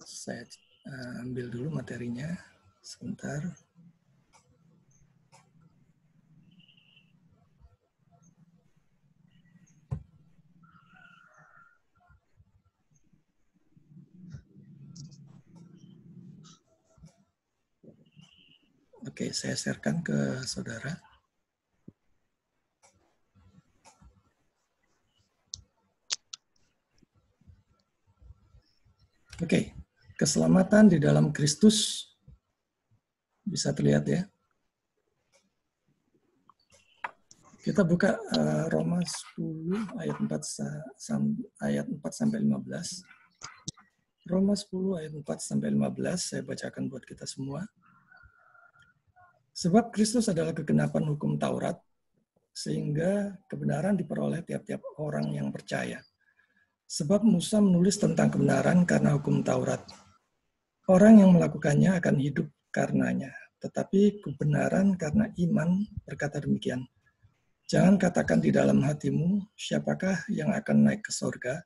Saya ambil dulu materinya sebentar. Oke, saya sharekan ke saudara. Oke, keselamatan di dalam Kristus bisa terlihat ya. Kita buka Roma 10 ayat 4 sampai 15. Roma 10 ayat 4 sampai 15 saya bacakan buat kita semua. Sebab Kristus adalah kegenapan hukum Taurat, sehingga kebenaran diperoleh tiap-tiap orang yang percaya. Sebab Musa menulis tentang kebenaran karena hukum Taurat. Orang yang melakukannya akan hidup karenanya. Tetapi kebenaran karena iman berkata demikian. Jangan katakan di dalam hatimu, siapakah yang akan naik ke sorga,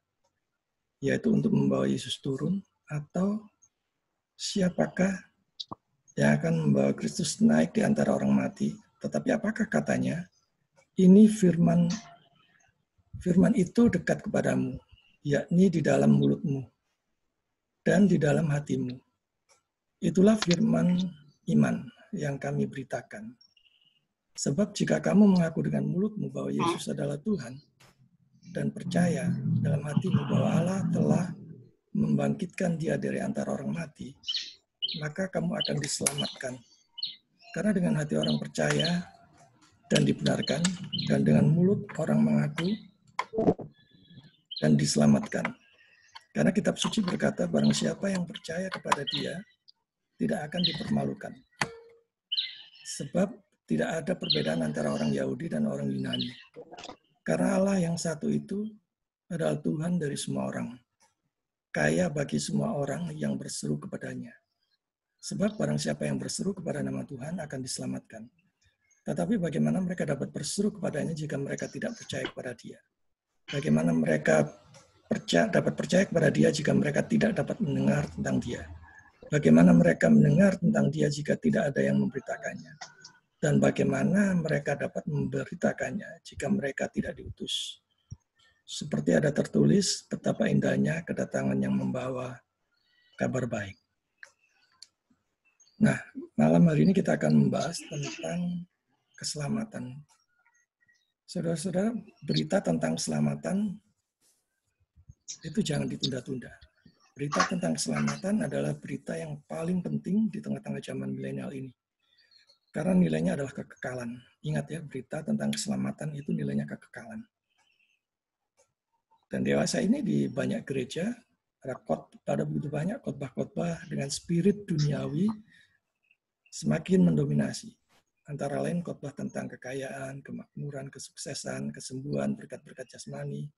yaitu untuk membawa Yesus turun, atau siapakah yang akan membawa Kristus naik di antara orang mati. Tetapi apakah katanya? Ini firman itu dekat kepadamu, yakni di dalam mulutmu dan di dalam hatimu. Itulah firman iman yang kami beritakan. Sebab jika kamu mengaku dengan mulutmu bahwa Yesus adalah Tuhan dan percaya dalam hatimu bahwa Allah telah membangkitkan Dia dari antara orang mati, maka kamu akan diselamatkan. Karena dengan hati orang percaya dan dibenarkan, dan dengan mulut orang mengaku dan diselamatkan. Karena kitab suci berkata, barang siapa yang percaya kepada Dia tidak akan dipermalukan. Sebab tidak ada perbedaan antara orang Yahudi dan orang Yunani. Karena Allah yang satu itu adalah Tuhan dari semua orang, kaya bagi semua orang yang berseru kepadanya. Sebab barang siapa yang berseru kepada nama Tuhan akan diselamatkan. Tetapi bagaimana mereka dapat berseru kepadanya jika mereka tidak percaya kepada Dia? Bagaimana mereka dapat percaya kepada Dia jika mereka tidak dapat mendengar tentang Dia? Bagaimana mereka mendengar tentang Dia jika tidak ada yang memberitakannya? Dan bagaimana mereka dapat memberitakannya jika mereka tidak diutus? Seperti ada tertulis, betapa indahnya kedatangan yang membawa kabar baik. Nah, malam hari ini kita akan membahas tentang keselamatan. Saudara-saudara, berita tentang keselamatan itu jangan ditunda-tunda. Berita tentang keselamatan adalah berita yang paling penting di tengah-tengah zaman milenial ini. Karena nilainya adalah kekekalan. Ingat ya, berita tentang keselamatan itu nilainya kekekalan. Dan dewasa ini di banyak gereja, ada begitu banyak khotbah-khotbah dengan spirit duniawi semakin mendominasi. Antara lain khotbah tentang kekayaan, kemakmuran, kesuksesan, kesembuhan, berkat-berkat jasmani,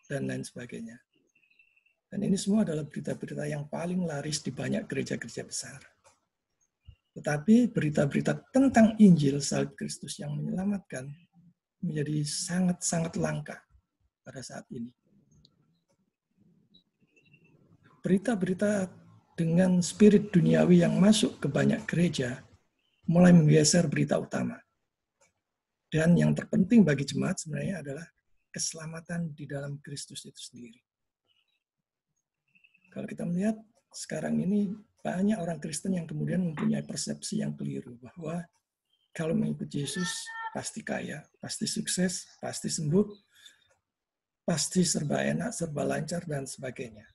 dan lain sebagainya. Dan ini semua adalah berita-berita yang paling laris di banyak gereja-gereja besar. Tetapi berita-berita tentang Injil salib Kristus yang menyelamatkan menjadi sangat-sangat langka pada saat ini. Berita-berita dengan spirit duniawi yang masuk ke banyak gereja mulai menggeser berita utama. Dan yang terpenting bagi jemaat sebenarnya adalah keselamatan di dalam Kristus itu sendiri. Kalau kita melihat sekarang ini banyak orang Kristen yang kemudian mempunyai persepsi yang keliru bahwa kalau mengikuti Yesus pasti kaya, pasti sukses, pasti sembuh, pasti serba enak, serba lancar, dan sebagainya.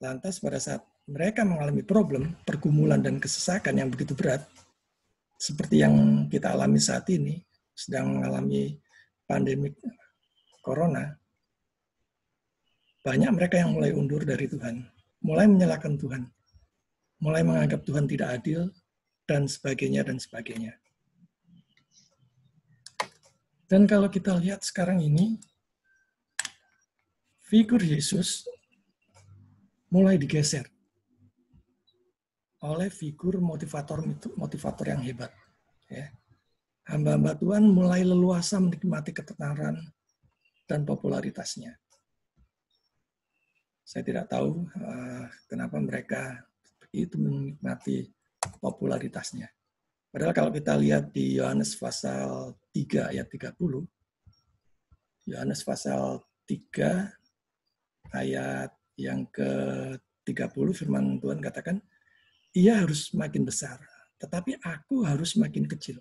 Lantas pada saat mereka mengalami problem, pergumulan dan kesesakan yang begitu berat, seperti yang kita alami saat ini, sedang mengalami pandemi corona, banyak mereka yang mulai undur dari Tuhan, mulai menyalahkan Tuhan, mulai menganggap Tuhan tidak adil, dan sebagainya, dan sebagainya. Dan kalau kita lihat sekarang ini, figur Yesus mulai digeser oleh figur motivator yang hebat. Ya. Hamba-hamba Tuhan mulai leluasa menikmati ketenaran dan popularitasnya. Saya tidak tahu kenapa mereka begitu menikmati popularitasnya. Padahal kalau kita lihat di Yohanes pasal 3 ayat 30, Yohanes pasal 3 ayat yang ke-30 firman Tuhan katakan, ia harus makin besar, tetapi aku harus makin kecil.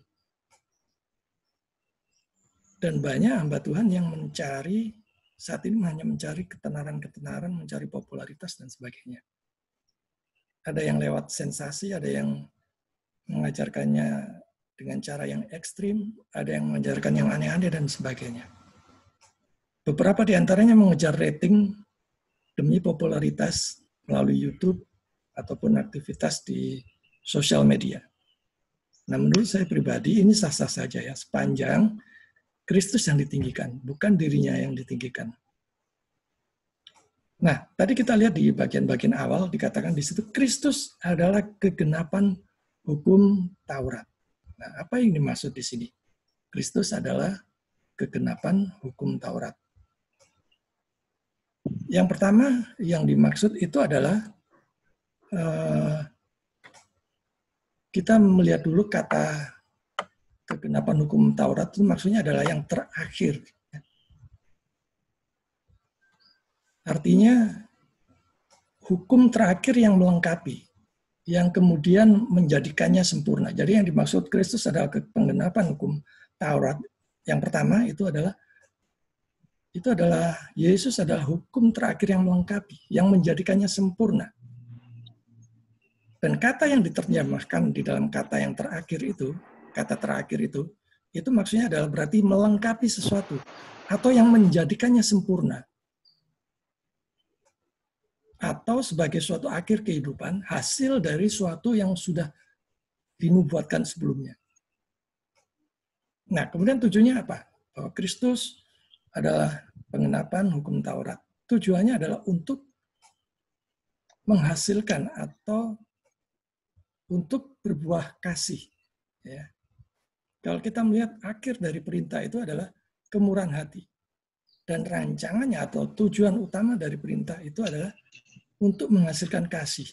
Dan banyak hamba Tuhan yang mencari, saat ini hanya mencari ketenaran-ketenaran, mencari popularitas dan sebagainya. Ada yang lewat sensasi, ada yang mengajarkannya dengan cara yang ekstrim, ada yang mengajarkan yang aneh-aneh dan sebagainya. Beberapa di antaranya mengejar rating demi popularitas melalui YouTube ataupun aktivitas di sosial media. Nah, menurut saya pribadi ini sah-sah saja ya, sepanjang Kristus yang ditinggikan, bukan dirinya yang ditinggikan. Nah, tadi kita lihat di bagian-bagian awal dikatakan di situ Kristus adalah kegenapan hukum Taurat. Nah, apa yang dimaksud di sini? Kristus adalah kegenapan hukum Taurat. Yang pertama yang dimaksud itu adalah kita melihat dulu kata kegenapan hukum Taurat itu maksudnya adalah yang terakhir. Artinya hukum terakhir yang melengkapi, yang kemudian menjadikannya sempurna. Jadi yang dimaksud Kristus adalah penggenapan hukum Taurat. Yang pertama itu adalah Yesus adalah hukum terakhir yang melengkapi, yang menjadikannya sempurna. Dan kata yang diterjemahkan di dalam kata yang terakhir itu, kata terakhir itu maksudnya adalah berarti melengkapi sesuatu atau yang menjadikannya sempurna. Atau sebagai suatu akhir kehidupan, hasil dari suatu yang sudah dinubuatkan sebelumnya. Nah, kemudian tujuannya apa? Bahwa Kristus adalah pengenapan hukum Taurat. Tujuannya adalah untuk menghasilkan atau untuk berbuah kasih. Ya. Kalau kita melihat akhir dari perintah itu adalah kemurahan hati. Dan rancangannya atau tujuan utama dari perintah itu adalah untuk menghasilkan kasih.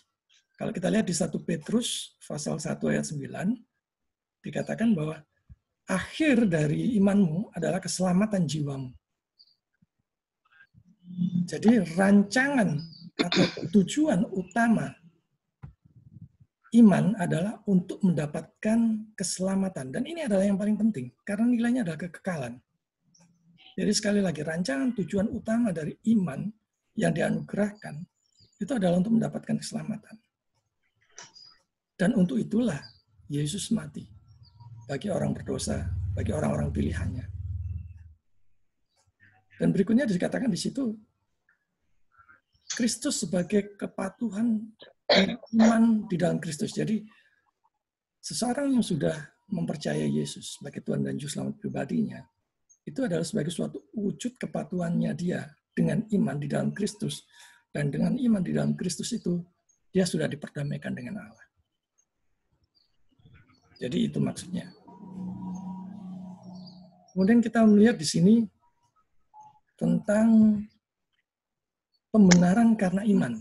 Kalau kita lihat di 1 Petrus pasal 1 ayat 9, dikatakan bahwa akhir dari imanmu adalah keselamatan jiwamu. Jadi rancangan atau tujuan utama iman adalah untuk mendapatkan keselamatan. Dan ini adalah yang paling penting, karena nilainya adalah kekekalan. Jadi sekali lagi, rancangan tujuan utama dari iman yang dianugerahkan itu adalah untuk mendapatkan keselamatan. Dan untuk itulah Yesus mati bagi orang berdosa, bagi orang-orang pilihannya. Dan berikutnya dikatakan di situ, Kristus sebagai kepatuhan iman di dalam Kristus. Jadi seseorang yang sudah mempercayai Yesus sebagai Tuhan dan Juru Selamat pribadinya, itu adalah sebagai suatu wujud kepatuhannya dia dengan iman di dalam Kristus. Dan dengan iman di dalam Kristus itu, dia sudah diperdamaikan dengan Allah. Jadi itu maksudnya. Kemudian kita melihat di sini tentang pembenaran karena iman.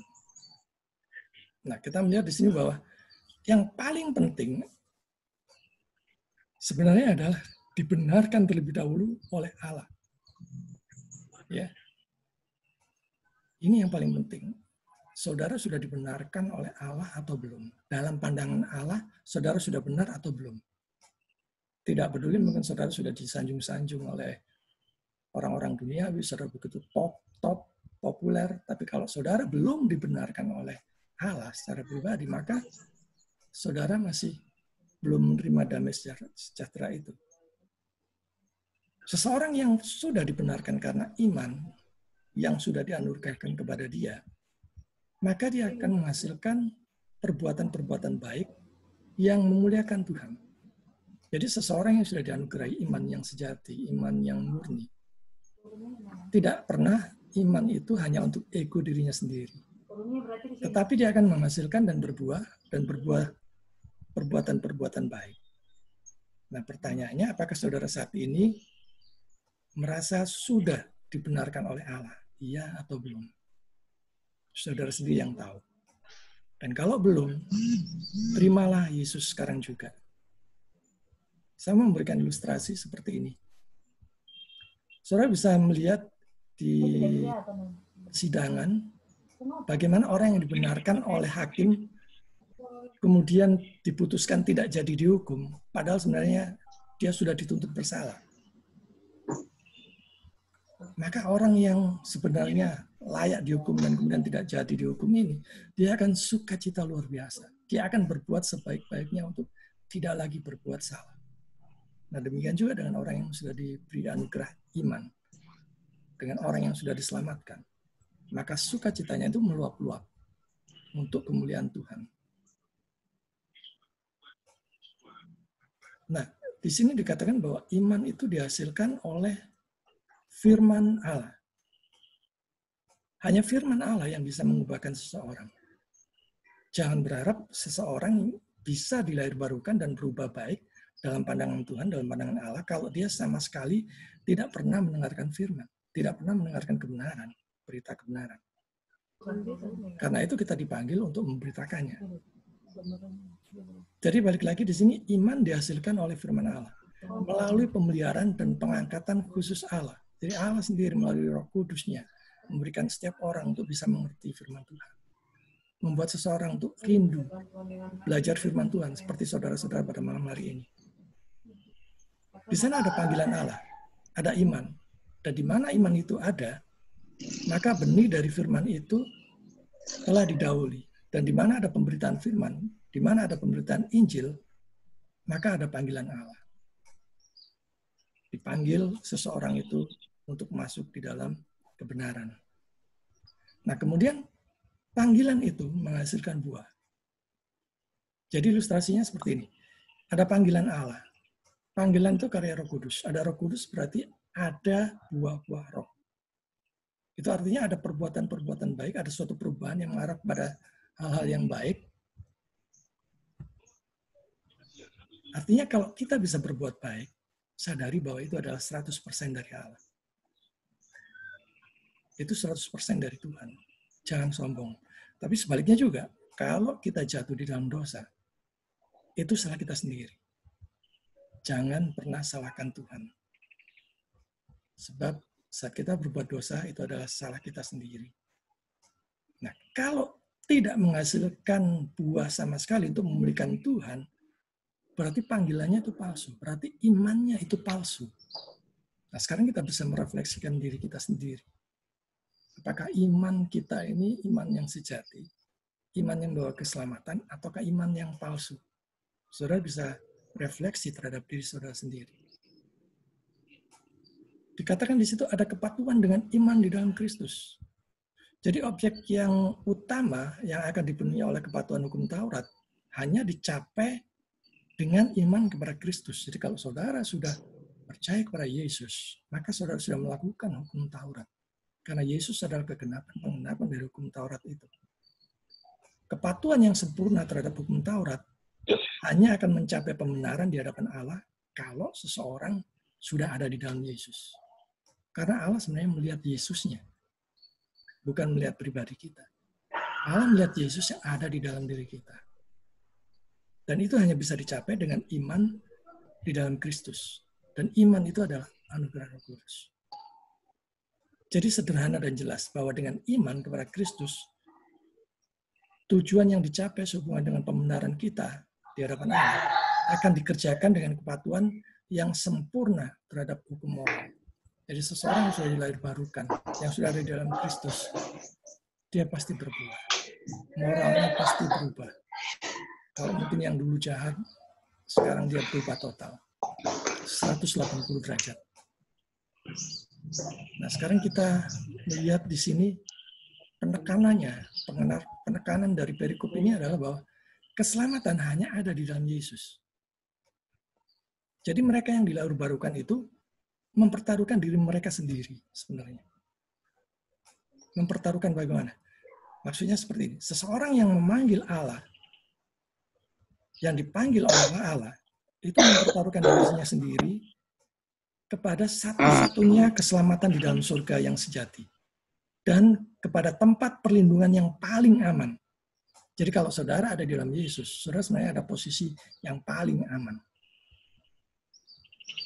Nah, kita melihat di sini bahwa yang paling penting sebenarnya adalah dibenarkan terlebih dahulu oleh Allah. Ya. Ini yang paling penting. Saudara sudah dibenarkan oleh Allah atau belum? Dalam pandangan Allah, saudara sudah benar atau belum? Tidak peduli mungkin saudara sudah disanjung-sanjung oleh orang-orang dunia, saudara begitu top, populer, tapi kalau saudara belum dibenarkan oleh Allah secara pribadi, maka saudara masih belum menerima damai sejahtera itu. Seseorang yang sudah dibenarkan karena iman, yang sudah dianugerahkan kepada dia, maka dia akan menghasilkan perbuatan-perbuatan baik yang memuliakan Tuhan. Jadi seseorang yang sudah dianugerahi iman yang sejati, iman yang murni, tidak pernah iman itu hanya untuk ego dirinya sendiri. Tetapi dia akan menghasilkan dan berbuah perbuatan-perbuatan baik. Nah, pertanyaannya, apakah saudara saat ini merasa sudah dibenarkan oleh Allah? Iya atau belum? Saudara sendiri yang tahu. Dan kalau belum, terimalah Yesus sekarang juga. Saya memberikan ilustrasi seperti ini. Saudara bisa melihat di sidangan bagaimana orang yang dibenarkan oleh hakim kemudian diputuskan tidak jadi dihukum, padahal sebenarnya dia sudah dituntut bersalah. Maka orang yang sebenarnya layak dihukum dan kemudian tidak jadi dihukum ini, dia akan sukacita luar biasa. Dia akan berbuat sebaik-baiknya untuk tidak lagi berbuat salah. Nah, demikian juga dengan orang yang sudah diberi anugerah iman, dengan orang yang sudah diselamatkan. Maka sukacitanya itu meluap-luap untuk kemuliaan Tuhan. Nah, di sini dikatakan bahwa iman itu dihasilkan oleh firman Allah. Hanya firman Allah yang bisa mengubahkan seseorang. Jangan berharap seseorang bisa dilahirbarukan dan berubah baik dalam pandangan Tuhan, dalam pandangan Allah, kalau dia sama sekali tidak pernah mendengarkan firman, tidak pernah mendengarkan kebenaran, berita kebenaran. Karena itu kita dipanggil untuk memberitakannya. Jadi balik lagi di sini, iman dihasilkan oleh firman Allah. Melalui pemeliharaan dan pengangkatan khusus Allah. Jadi Allah sendiri melalui Roh Kudus-Nya memberikan setiap orang untuk bisa mengerti firman Tuhan. Membuat seseorang untuk rindu belajar firman Tuhan seperti saudara-saudara pada malam hari ini. Di sana ada panggilan Allah, ada iman. Dan di mana iman itu ada, maka benih dari firman itu telah didahului. Dan di mana ada pemberitaan firman, di mana ada pemberitaan Injil, maka ada panggilan Allah. Dipanggil seseorang itu untuk masuk di dalam kebenaran. Nah, kemudian panggilan itu menghasilkan buah. Jadi ilustrasinya seperti ini. Ada panggilan Allah. Panggilan itu karya Roh Kudus. Ada Roh Kudus berarti ada buah-buah roh. Itu artinya ada perbuatan-perbuatan baik, ada suatu perubahan yang mengarah pada hal-hal yang baik. Artinya kalau kita bisa berbuat baik, sadari bahwa itu adalah 100% dari Allah. Itu 100% dari Tuhan. Jangan sombong. Tapi sebaliknya juga, kalau kita jatuh di dalam dosa, itu salah kita sendiri. Jangan pernah salahkan Tuhan. Sebab saat kita berbuat dosa, itu adalah salah kita sendiri. Nah, kalau tidak menghasilkan buah sama sekali untuk memulihkan Tuhan, berarti panggilannya itu palsu. Berarti imannya itu palsu. Nah, sekarang kita bisa merefleksikan diri kita sendiri. Apakah iman kita ini iman yang sejati? Iman yang membawa keselamatan? Ataukah iman yang palsu? Saudara bisa refleksi terhadap diri saudara sendiri. Dikatakan di situ ada kepatuhan dengan iman di dalam Kristus. Jadi objek yang utama yang akan dipenuhi oleh kepatuhan hukum Taurat hanya dicapai dengan iman kepada Kristus. Jadi kalau saudara sudah percaya kepada Yesus, maka saudara sudah melakukan hukum Taurat. Karena Yesus adalah pengenapan dari hukum Taurat itu. Kepatuhan yang sempurna terhadap hukum Taurat hanya akan mencapai pembenaran di hadapan Allah kalau seseorang sudah ada di dalam Yesus. Karena Allah sebenarnya melihat Yesusnya, bukan melihat pribadi kita. Allah melihat Yesus yang ada di dalam diri kita. Dan itu hanya bisa dicapai dengan iman di dalam Kristus. Dan iman itu adalah anugerah Roh Kudus. Jadi sederhana dan jelas bahwa dengan iman kepada Kristus, tujuan yang dicapai sehubungan dengan pembenaran kita di hadapan Allah akan dikerjakan dengan kepatuhan yang sempurna terhadap hukum moral. Jadi seseorang yang sudah dilahirbarukan, yang sudah ada di dalam Kristus, dia pasti berbuah. Moralnya pasti berubah. Kalau mungkin yang dulu jahat, sekarang dia berubah total. 180 derajat. Nah, sekarang kita melihat di sini penekanan dari perikop ini adalah bahwa keselamatan hanya ada di dalam Yesus. Jadi mereka yang dilahirbarukan itu mempertaruhkan diri mereka sendiri sebenarnya. Mempertaruhkan bagaimana? Maksudnya seperti ini. Seseorang yang memanggil Allah, yang dipanggil oleh Allah, itu mempertaruhkan dirinya sendiri kepada satu-satunya keselamatan di dalam surga yang sejati. dan kepada tempat perlindungan yang paling aman. Jadi kalau saudara ada di dalam Yesus, saudara sebenarnya ada posisi yang paling aman.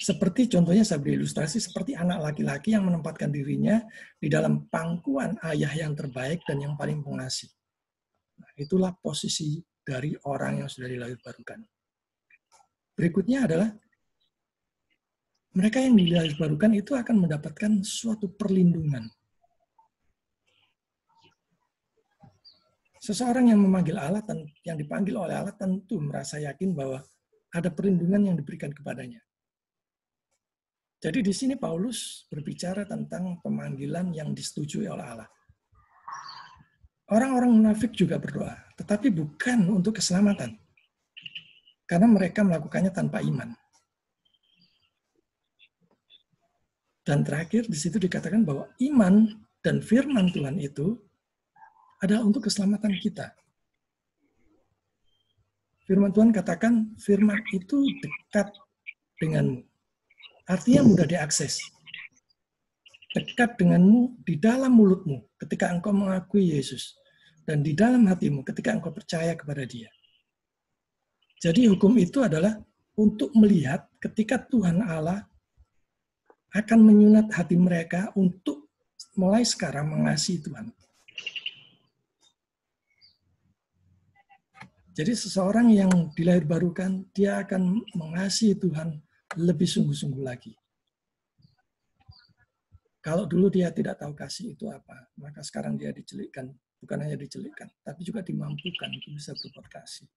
Seperti contohnya saya beri ilustrasi, seperti anak laki-laki yang menempatkan dirinya di dalam pangkuan ayah yang terbaik dan yang paling pengasih. Nah, itulah posisi dari orang yang sudah dilahirbarukan. Berikutnya adalah mereka yang dilahirbarukan itu akan mendapatkan suatu perlindungan. Seseorang yang memanggil Allah, yang dipanggil oleh Allah tentu merasa yakin bahwa ada perlindungan yang diberikan kepadanya. Jadi di sini Paulus berbicara tentang pemanggilan yang disetujui oleh Allah. Orang-orang munafik juga berdoa, tetapi bukan untuk keselamatan. Karena mereka melakukannya tanpa iman. Dan terakhir di situ dikatakan bahwa iman dan firman Tuhan itu adalah untuk keselamatan kita. Firman Tuhan katakan, firman itu dekat denganmu. Artinya mudah diakses. Dekat denganmu di dalam mulutmu ketika engkau mengakui Yesus. Dan di dalam hatimu ketika engkau percaya kepada Dia. Jadi hukum itu adalah untuk melihat ketika Tuhan Allah akan menyunat hati mereka untuk mulai sekarang mengasihi Tuhan. Jadi seseorang yang dilahirbarukan, dia akan mengasihi Tuhan lebih sungguh-sungguh lagi. Kalau dulu dia tidak tahu kasih itu apa, maka sekarang dia dicelikkan, bukan hanya dicelikkan, tapi juga dimampukan untuk bisa berbuat kasih.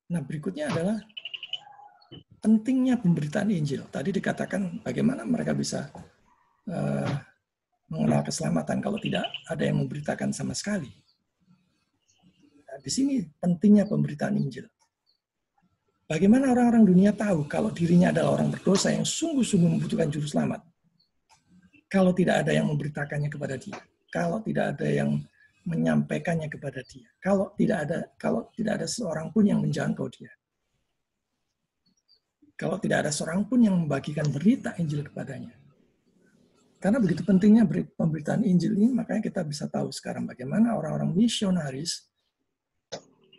Nah, berikutnya adalah pentingnya pemberitaan Injil. Tadi dikatakan bagaimana mereka bisa mengenal keselamatan kalau tidak ada yang memberitakan sama sekali. Nah, di sini pentingnya pemberitaan Injil. Bagaimana orang-orang dunia tahu kalau dirinya adalah orang berdosa yang sungguh-sungguh membutuhkan juru selamat? Kalau tidak ada yang memberitakannya kepada dia, kalau tidak ada yang menyampaikannya kepada dia, kalau tidak ada seorang pun yang menjangkau dia, kalau tidak ada seorang pun yang membagikan berita Injil kepadanya. Karena begitu pentingnya pemberitaan Injil ini, makanya kita bisa tahu sekarang bagaimana orang-orang misionaris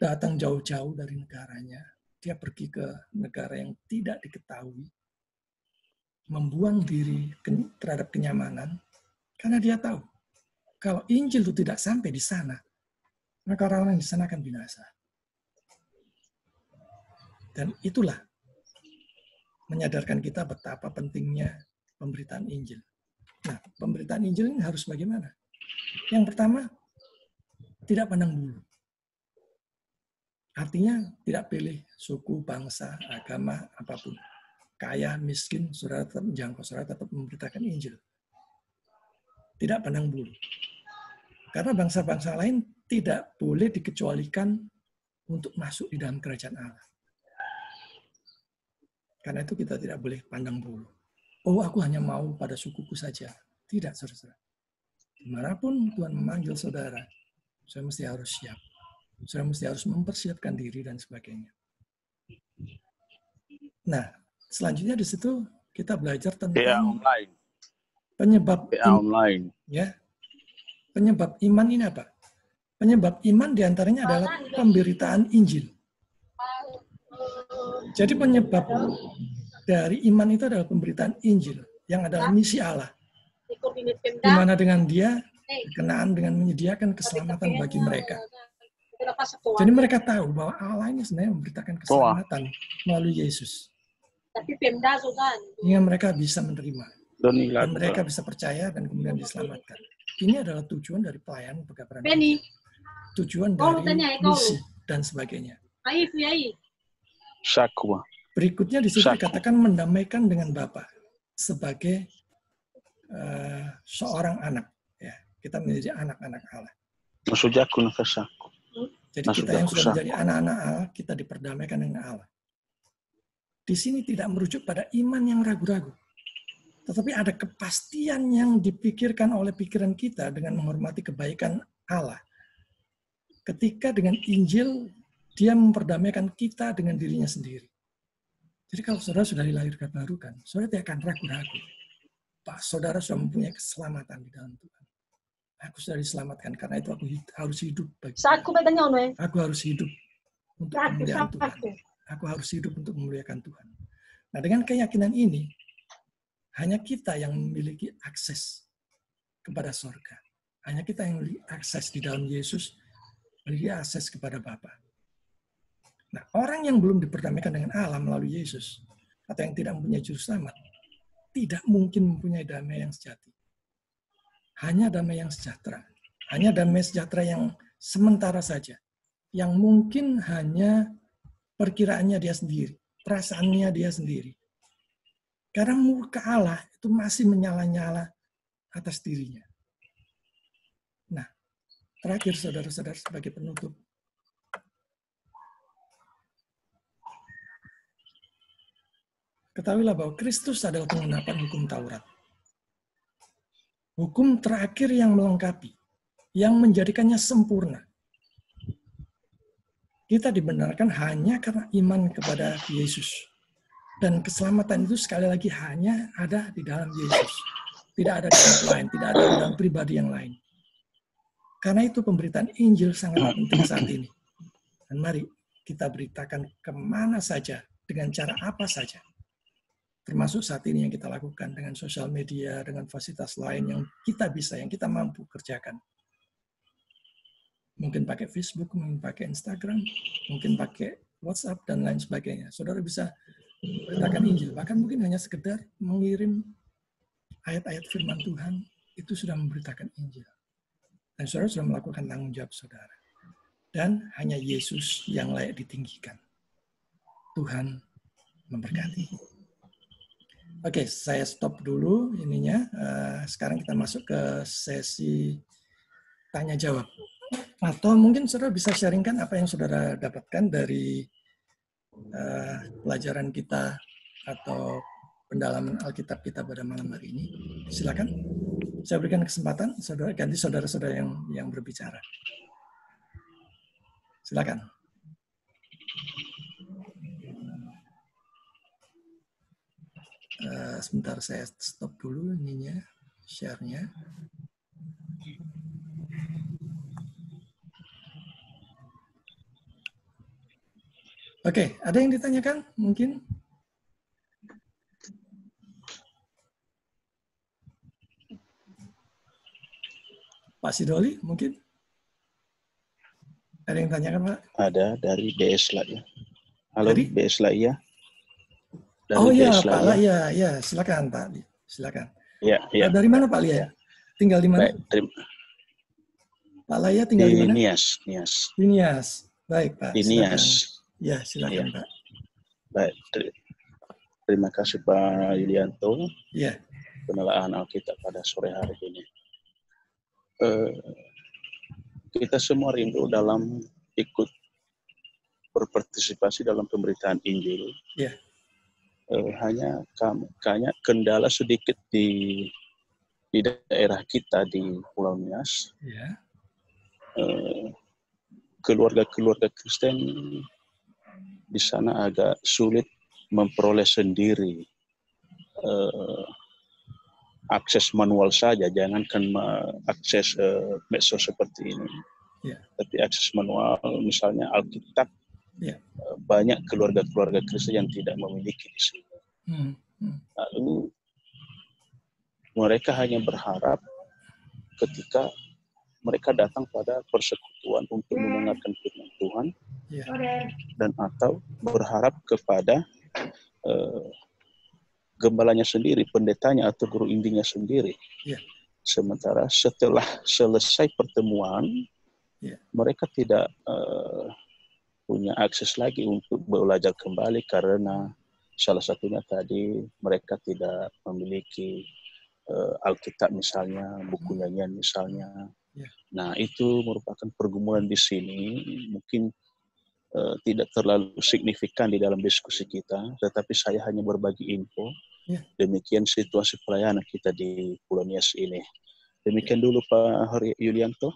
datang jauh-jauh dari negaranya. Dia pergi ke negara yang tidak diketahui, membuang diri terhadap kenyamanan, karena dia tahu kalau Injil itu tidak sampai di sana, maka orang-orang di sana akan binasa. Dan itulah menyadarkan kita betapa pentingnya pemberitaan Injil. Nah, pemberitaan Injil ini harus bagaimana? Yang pertama, tidak pandang bulu. Artinya tidak pilih suku, bangsa, agama, apapun. Kaya, miskin, saudara tetap menjangkau, saudara tetap memberitakan Injil. Tidak pandang bulu. Karena bangsa-bangsa lain tidak boleh dikecualikan untuk masuk di dalam kerajaan Allah. Karena itu kita tidak boleh pandang bulu. Oh, aku hanya mau pada sukuku saja. Tidak, saudara. Dimanapun Tuhan memanggil saudara, saya mesti harus siap. Saudara mesti harus mempersiapkan diri dan sebagainya. Nah, selanjutnya di situ kita belajar tentang penyebab iman. Ya, penyebab iman ini apa? Penyebab iman diantaranya adalah pemberitaan Injil. Jadi penyebab dari iman itu adalah pemberitaan Injil, yang adalah misi Allah. Di mana dengan dia berkenaan dengan menyediakan keselamatan bagi mereka. Jadi mereka tahu bahwa Allah ini sebenarnya memberitakan keselamatan melalui Yesus. Sehingga mereka bisa menerima. Dan mereka bisa percaya dan kemudian diselamatkan. Ini adalah tujuan dari pelayanan pekabaran. Tujuan dari misi dan sebagainya. Berikutnya di situ dikatakan mendamaikan dengan Bapa sebagai seorang anak. Ya, kita menjadi anak-anak Allah. Jadi kita yang sudah menjadi anak-anak Allah, kita diperdamaikan dengan Allah. Di sini tidak merujuk pada iman yang ragu-ragu. Tetapi ada kepastian yang dipikirkan oleh pikiran kita dengan menghormati kebaikan Allah. Ketika dengan Injil, dia memperdamaikan kita dengan dirinya sendiri. Jadi kalau saudara sudah dilahirkan baru kan, saudara tidak akan ragu-ragu. Pak, saudara sudah mempunyai keselamatan di dalam Tuhan. Aku sudah diselamatkan, karena itu aku harus hidup bagi Tuhan. Aku harus hidup untuk kemuliaan Tuhan. Aku harus hidup untuk memuliakan Tuhan. Nah, dengan keyakinan ini, hanya kita yang memiliki akses kepada surga. Hanya kita yang memiliki akses di dalam Yesus, memiliki akses kepada Bapa. Nah, orang yang belum diperdamaikan dengan Allah melalui Yesus, atau yang tidak mempunyai juru selamat, tidak mungkin mempunyai damai yang sejati. Hanya damai yang sejahtera. Hanya damai sejahtera yang sementara saja. Yang mungkin hanya perkiraannya dia sendiri. Perasaannya dia sendiri. Karena murka Allah itu masih menyala-nyala atas dirinya. Nah, terakhir saudara-saudara sebagai penutup. Ketahuilah bahwa Kristus adalah penggenapan hukum Taurat. Hukum terakhir yang melengkapi, yang menjadikannya sempurna. Kita dibenarkan hanya karena iman kepada Yesus. Dan keselamatan itu sekali lagi hanya ada di dalam Yesus. Tidak ada di tempat lain, tidak ada di dalam pribadi yang lain. Karena itu pemberitaan Injil sangat penting saat ini. Dan mari kita beritakan kemana saja, dengan cara apa saja. Termasuk saat ini yang kita lakukan dengan sosial media, dengan fasilitas lain yang kita bisa, yang kita mampu kerjakan. Mungkin pakai Facebook, mungkin pakai Instagram, mungkin pakai WhatsApp, dan lain sebagainya. Saudara bisa beritakan Injil, bahkan mungkin hanya sekedar mengirim ayat-ayat firman Tuhan, itu sudah memberitakan Injil. Dan saudara sudah melakukan tanggung jawab saudara. Dan hanya Yesus yang layak ditinggikan. Tuhan memberkati. Oke, saya stop dulu ininya. Sekarang kita masuk ke sesi tanya jawab. Atau mungkin saudara bisa sharingkan apa yang saudara dapatkan dari pelajaran kita atau pendalaman Alkitab kita pada malam hari ini. Silakan. Saya berikan kesempatan, saudara ganti saudara-saudara yang berbicara. Silakan. Sebentar saya stop dulu ininya, share-nya. Oke, ada yang ditanyakan mungkin? Pak Sidoli mungkin? Ada yang tanyakan, Pak? Ada dari BS Laia. Halo, dari? BS Laia. Oh iya, Pak Laia. Ya, silakan Pak. Silakan. Ya, ya. Dari mana Pak Laia? Tinggal di mana? Baik, Pak Laia tinggal di mana? Di Nias. Di Nias. Baik, Pak. Di Silakan. Nias. Ya, silakan, ya. Pak. Baik, terima kasih Pak Yulianto. Ya. Penelaan Alkitab pada sore hari ini. Kita semua rindu dalam ikut berpartisipasi dalam pemberitaan Injil. Ya. Hanya kendala sedikit di daerah kita di Pulau Nias. Ya. Keluarga-keluarga Kristen di sana agak sulit memperoleh sendiri akses manual saja, jangankan akses medsos seperti ini. Ya. Tapi akses manual, misalnya Alkitab, ya. Banyak keluarga-keluarga Kristen yang tidak memiliki di sini. Lalu mereka hanya berharap ketika mereka datang pada persekutuan untuk mendengarkan firman Tuhan, dan atau berharap kepada gembalanya sendiri, pendetanya atau guru intinya sendiri. Sementara setelah selesai pertemuan, mereka tidak punya akses lagi untuk belajar kembali karena salah satunya tadi mereka tidak memiliki Alkitab misalnya, buku nyanyian misalnya. Nah, itu merupakan pergumulan di sini, mungkin tidak terlalu signifikan di dalam diskusi kita, tetapi saya hanya berbagi info. Demikian situasi pelayanan kita di Pulau Nias ini. Demikian dulu Pak Yulianto.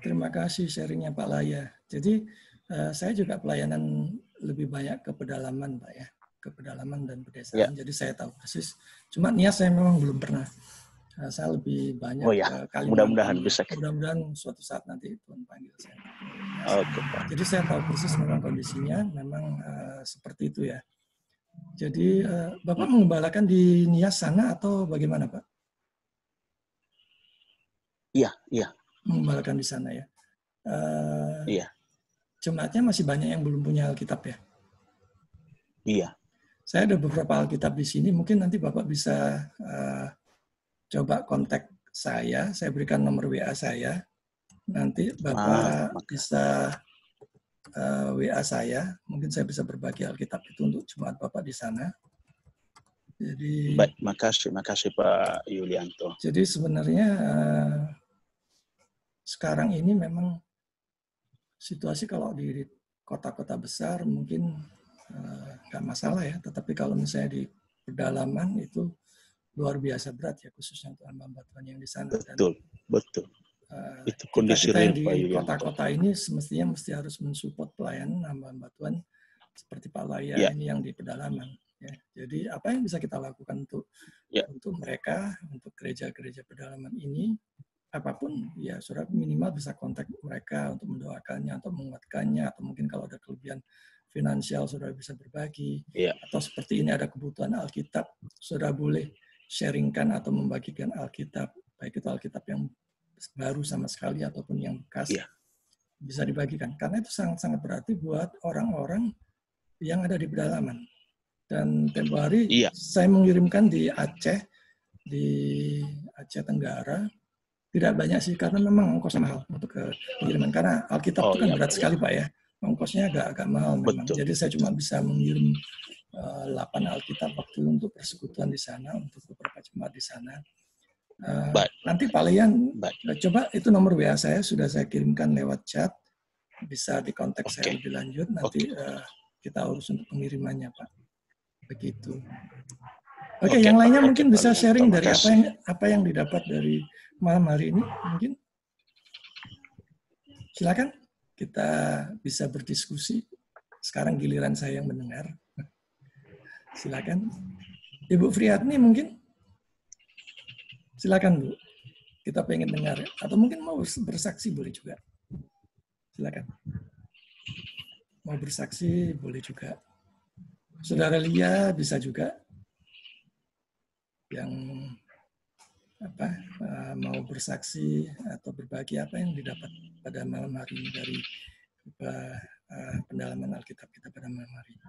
Terima kasih sharingnya Pak Laia. Jadi saya juga pelayanan lebih banyak ke pedalaman Pak ya. ke pedalaman dan pedesaan, jadi saya tahu persis. Cuma Nias saya memang belum pernah. Saya lebih banyak ke Kalimantan. Mudah-mudahan bisa. Mudah-mudahan suatu saat nanti Tuhan panggil saya. Oke, Pak. Jadi saya tahu persis memang kondisinya, memang seperti itu ya. Jadi Bapak mengembalakan di Nias sana atau bagaimana, Pak? Iya. Mengembalakan di sana ya. Iya. Jemaatnya masih banyak yang belum punya Alkitab ya? Iya. Saya ada beberapa Alkitab di sini, mungkin nanti Bapak bisa coba kontak saya berikan nomor WA saya. Nanti Bapak bisa WA saya, mungkin saya bisa berbagi Alkitab itu untuk jemaat Bapak di sana. Jadi, baik, makasih Pak Yulianto. Jadi sebenarnya sekarang ini memang situasi kalau di kota-kota besar mungkin nggak masalah ya, tetapi kalau misalnya di pedalaman itu luar biasa berat ya, khususnya untuk hamba Tuhan yang di sana. Betul. Itu kondisi kita real di Pak Yulianto. Kota-kota ini semestinya harus mensupport pelayanan hamba Tuhan seperti Pak Laya ini yang di pedalaman. Ya. Jadi apa yang bisa kita lakukan untuk mereka, untuk gereja-gereja pedalaman ini, apapun ya saudara minimal bisa kontak mereka untuk mendoakannya atau menguatkannya, atau mungkin kalau ada kelebihan finansial saudara bisa berbagi, atau seperti ini ada kebutuhan Alkitab, saudara boleh sharingkan atau membagikan Alkitab, baik itu Alkitab yang baru sama sekali ataupun yang bekas, bisa dibagikan, karena itu sangat-sangat berarti buat orang-orang yang ada di pedalaman. Dan tempo hari saya mengirimkan di Aceh Tenggara. Tidak banyak sih, karena memang ongkosnya mahal untuk pengiriman. Karena Alkitab itu kan berat sekali Pak ya. Ongkosnya agak mahal memang. Jadi saya cuma bisa mengirim 8 Alkitab waktu untuk persekutuan di sana, untuk beberapa jemaat di sana. Nanti Pak Lian, coba itu nomor WA saya, sudah saya kirimkan lewat chat. Bisa dikontak saya lebih lanjut, nanti kita urus untuk pengirimannya Pak. Begitu. Oke, yang lainnya mungkin bisa sharing dari apa yang didapat dari malam hari ini, mungkin. Silakan, kita bisa berdiskusi. Sekarang giliran saya yang mendengar. Silakan. Ibu Friatni mungkin. Silakan Bu. Kita pengen dengar. Atau mungkin mau bersaksi boleh juga. Silakan. Mau bersaksi boleh juga. Saudara Lia bisa juga. Yang mau bersaksi atau berbagi apa yang didapat pada malam hari ini dari pendalaman Alkitab kita pada malam hari ini.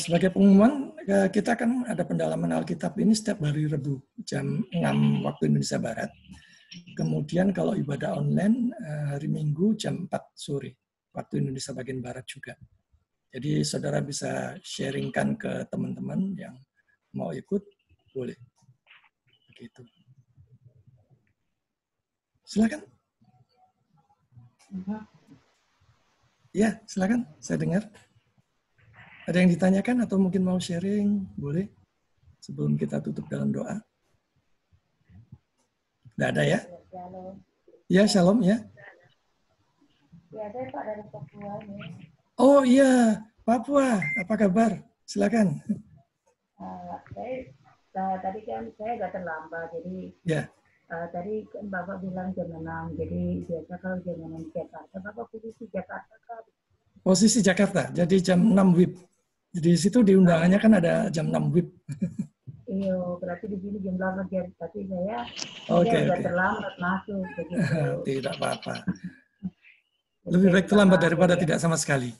Sebagai pengumuman, kita akan ada pendalaman Alkitab ini setiap hari Rabu jam 6 waktu Indonesia Barat. Kemudian kalau ibadah online hari Minggu jam 4 sore waktu Indonesia bagian Barat juga. Jadi saudara bisa sharingkan ke teman-teman yang mau ikut, boleh. Begitu. Silakan. Ya, silakan. Saya dengar. Ada yang ditanyakan atau mungkin mau sharing, boleh. Sebelum kita tutup dalam doa. Tidak ada ya? Ya, shalom ya. Ya, saya Pak dari Papua ini. Oh iya, Papua. Apa kabar? Silakan. Tadi kan saya agak terlambat, jadi tadi kan Bapak bilang jam 6, jadi biasa kalau jam 6 di Jakarta, Bapak posisi Jakarta kan? Posisi Jakarta, jadi jam 6 WIB. Jadi di situ di undangannya kan ada jam 6 WIB. Iya, berarti di sini jam 8 jam, tapi saya agak terlambat masuk. Tidak apa-apa. Lebih baik terlambat daripada tidak sama sekali.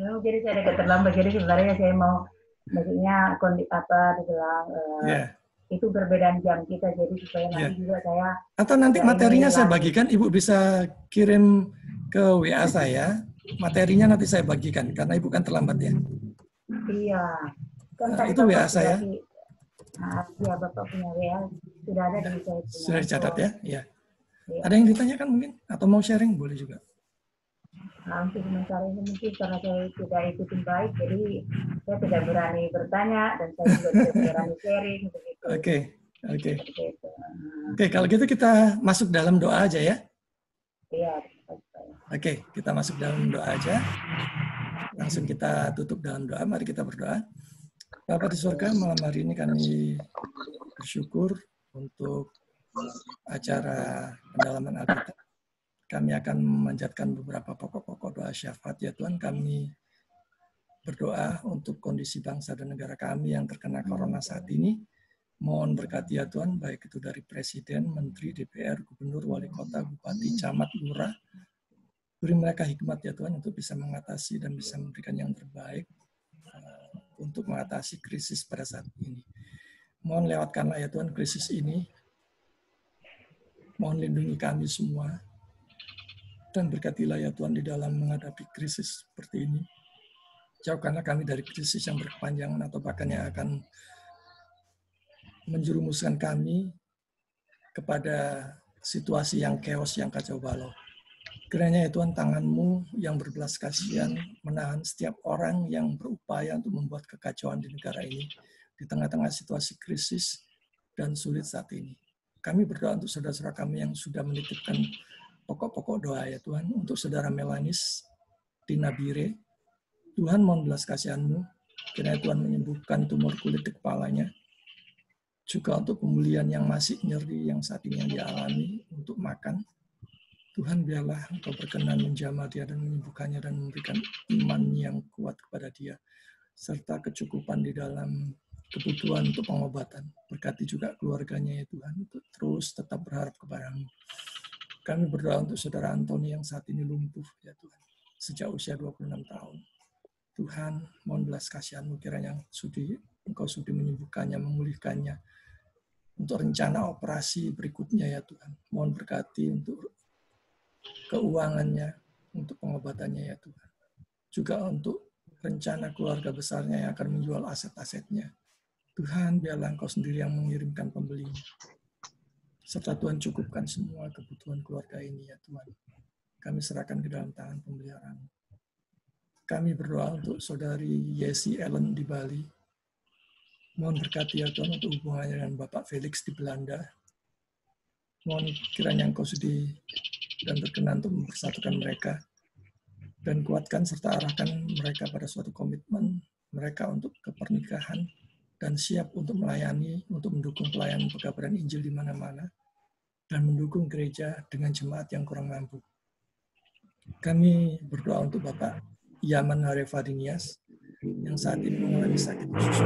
Jadi saya agak terlambat, jadi sebenarnya saya mau maksudnya dibilang itu perbedaan jam kita, jadi supaya nanti juga saya atau nanti materinya saya bagikan, Ibu bisa kirim ke WA saya, materinya nanti saya bagikan karena Ibu kan terlambat ya. Iya. Kan itu WA saya. Ya, Bapak punya WA sudah ada di saya. Sudah dicatat ya? Iya. Ada yang ditanyakan mungkin atau mau sharing boleh juga. Untuk sementara ini mungkin karena saya tidak ikutin baik, jadi saya tidak berani bertanya dan saya juga tidak berani sharing. Oke, kalau gitu kita masuk dalam doa aja ya. Iya. Oke, kita masuk dalam doa aja. langsung kita tutup dalam doa. Mari kita berdoa. Bapa di surga, malam hari ini kami bersyukur untuk acara pendalaman Alkitab. Kami akan memanjatkan beberapa pokok-pokok doa syafaat ya Tuhan. Kami berdoa untuk kondisi bangsa dan negara kami yang terkena corona saat ini. Mohon berkati ya Tuhan, baik itu dari Presiden, Menteri, DPR, Gubernur, Wali Kota, Bupati, Camat, Lurah. Beri mereka hikmat ya Tuhan untuk bisa mengatasi dan bisa memberikan yang terbaik untuk mengatasi krisis pada saat ini. Mohon lewatkanlah ya Tuhan krisis ini. Mohon lindungi kami semua. Dan berkatilah ya Tuhan di dalam menghadapi krisis seperti ini. Jauhkanlah kami dari krisis yang berkepanjangan atau bahkan yang akan menjerumuskan kami kepada situasi yang chaos, yang kacau balau. Kiranya ya Tuhan tangan-Mu yang berbelas kasihan menahan setiap orang yang berupaya untuk membuat kekacauan di negara ini di tengah-tengah situasi krisis dan sulit saat ini. Kami berdoa untuk saudara-saudara kami yang sudah menitipkan pokok-pokok doa ya Tuhan, untuk saudara Melanis di Nabire. Tuhan mohon belas kasihan-Mu, kiranya Tuhan menyembuhkan tumor kulit di kepalanya, juga untuk pemulihan yang masih nyeri yang saat ini yang dialami untuk makan. Tuhan biarlah Engkau berkenan menjamah dia dan menyembuhkannya dan memberikan iman yang kuat kepada dia, serta kecukupan di dalam kebutuhan untuk pengobatan. Berkati juga keluarganya ya Tuhan, untuk terus tetap berharap kepada-Mu. Kami berdoa untuk saudara Antoni yang saat ini lumpuh ya Tuhan, sejak usia 26 tahun. Tuhan, mohon belas kasihan-Mu kiranya Engkau sudi menyembuhkannya, memulihkannya, untuk rencana operasi berikutnya ya Tuhan. Mohon berkati untuk keuangannya, untuk pengobatannya ya Tuhan. Juga untuk rencana keluarga besarnya yang akan menjual aset-asetnya. Tuhan, biarlah Engkau sendiri yang mengirimkan pembelinya. Serta Tuhan cukupkan semua kebutuhan keluarga ini ya Tuhan. Kami serahkan ke dalam tangan pemeliharaan. Kami berdoa untuk saudari Yesi Ellen di Bali. Mohon berkati ya Tuhan untuk hubungannya dengan Bapak Felix di Belanda. Mohon kiranya Engkau sudi dan berkenan untuk mempersatukan mereka dan kuatkan serta arahkan mereka pada suatu komitmen mereka untuk kepernikahan dan siap untuk melayani, untuk mendukung pelayanan pekabaran Injil di mana-mana dan mendukung gereja dengan jemaat yang kurang mampu. Kami berdoa untuk Bapak Yaman Harefadinias yang saat ini mengalami sakit usus.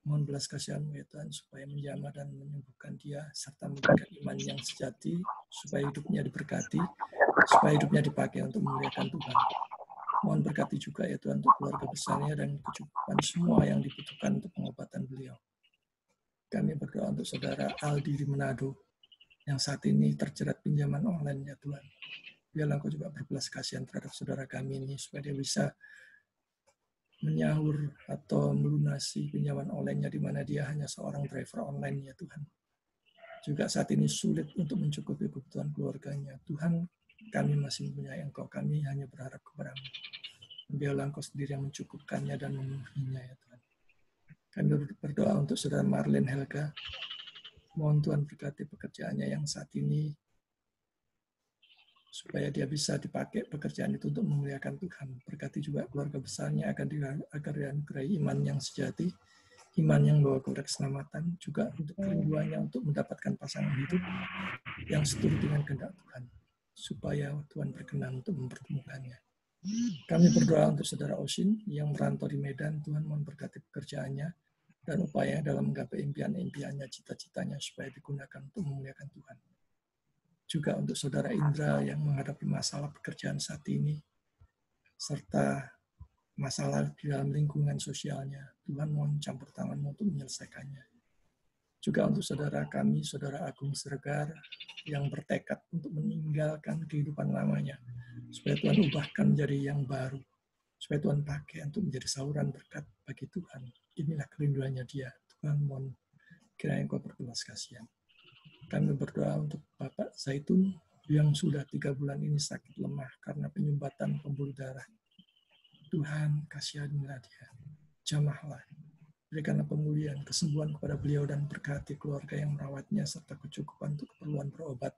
Mohon belas kasihan-Mu ya Tuhan, supaya menjamah dan menyembuhkan dia, serta memberikan iman yang sejati, supaya hidupnya diberkati, supaya hidupnya dipakai untuk memuliakan Tuhan. Mohon berkati juga ya Tuhan untuk keluarga besarnya dan kecukupan semua yang dibutuhkan untuk pengobatan beliau. Kami berdoa untuk saudara Aldi di Manado, yang saat ini terjerat pinjaman online ya Tuhan. Biarlah Engkau juga berbelas kasihan terhadap saudara kami ini, supaya dia bisa menyahur atau melunasi pinjaman online-nya di mana dia hanya seorang driver online ya Tuhan. Juga saat ini sulit untuk mencukupi kebutuhan keluarganya. Tuhan, kami masih mempunyai Engkau, kami hanya berharap kepada-Mu. Biarlah Engkau sendiri yang mencukupkannya dan memenuhinya ya Tuhan. Kami berdoa untuk saudara Marlene Helga. Mohon Tuhan berkati pekerjaannya yang saat ini, supaya dia bisa dipakai pekerjaan itu untuk memuliakan Tuhan. Berkati juga keluarga besarnya agar dianugerahi iman yang sejati, iman yang membawa kepada keselamatan, juga untuk kerinduannya untuk mendapatkan pasangan hidup yang seturut dengan kehendak Tuhan, supaya Tuhan berkenan untuk mempertemukannya. Kami berdoa untuk saudara Osin yang merantau di Medan. Tuhan mohon berkati pekerjaannya dan upaya dalam menggapai impian-impiannya, cita-citanya, supaya digunakan untuk memuliakan Tuhan. Juga untuk saudara Indra yang menghadapi masalah pekerjaan saat ini, serta masalah di dalam lingkungan sosialnya. Tuhan mohon campur tangan-Mu untuk menyelesaikannya. Juga untuk saudara kami, saudara Agung Siregar, yang bertekad untuk meninggalkan kehidupan lamanya, supaya Tuhan ubahkan menjadi yang baru, supaya Tuhan pakai untuk menjadi saluran berkat bagi Tuhan. Inilah kerinduannya dia. Tuhan mohon kiranya Engkau berbelas kasihan. Kami berdoa untuk Bapak Zaitun yang sudah 3 bulan ini sakit lemah karena penyumbatan pembuluh darah. Tuhan, kasihanilah dia. Jamahlah. Berikanlah pemulihan, kesembuhan kepada beliau dan berkati keluarga yang merawatnya serta kecukupan untuk keperluan berobat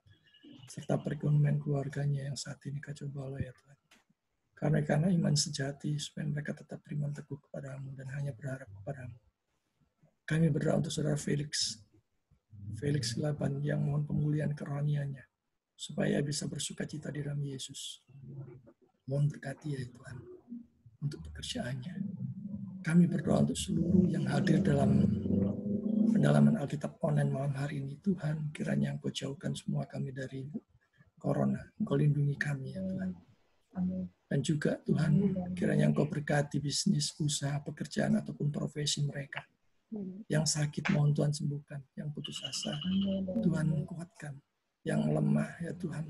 serta perekonomian keluarganya yang saat ini kacau balau ya Tuhan. Karena iman sejati supaya mereka tetap beriman teguh kepadamu dan hanya berharap kepadamu. Kami berdoa untuk saudara Felix Laban yang mohon pemulihan kerohaniannya supaya bisa bersuka cita di dalam Yesus. Mohon berkati ya Tuhan untuk pekerjaannya. Kami berdoa untuk seluruh yang hadir dalam pendalaman Alkitab online malam hari ini. Tuhan, kiranya Engkau jauhkan semua kami dari corona. Engkau lindungi kami ya Tuhan. Dan juga Tuhan, kiranya Engkau berkati bisnis, usaha, pekerjaan, ataupun profesi mereka. Yang sakit mohon Tuhan sembuhkan. Yang putus asa, Tuhan kuatkan. Yang lemah ya Tuhan,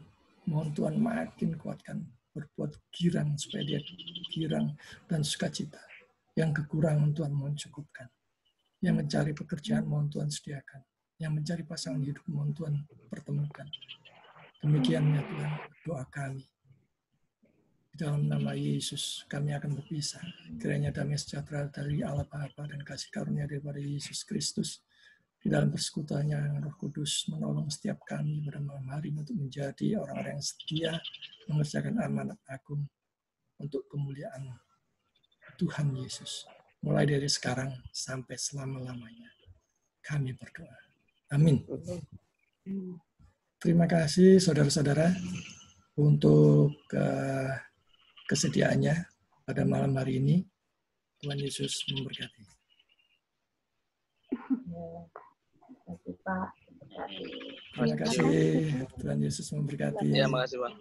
mohon Tuhan makin kuatkan. Berbuat girang supaya dia girang dan sukacita. Yang kekurangan Tuhan mohon cukupkan. Yang mencari pekerjaan mohon Tuhan sediakan. Yang mencari pasangan hidup mohon Tuhan pertemukan. Demikiannya Tuhan doa kami. Di dalam nama Yesus kami akan berpisah. Kiranya damai sejahtera dari Allah Bapa dan kasih karunia daripada Yesus Kristus di dalam persekutuannya yang Roh Kudus menolong setiap kami pada malam hari untuk menjadi orang-orang yang setia mengerjakan amanat agung untuk kemuliaan Tuhan Yesus. Mulai dari sekarang sampai selama-lamanya. Kami berdoa. Amin. Terima kasih saudara-saudara untuk kesediaannya pada malam hari ini. Tuhan Yesus memberkati. Terima kasih. Tuhan Yesus memberkati. Ya, makasih Pak.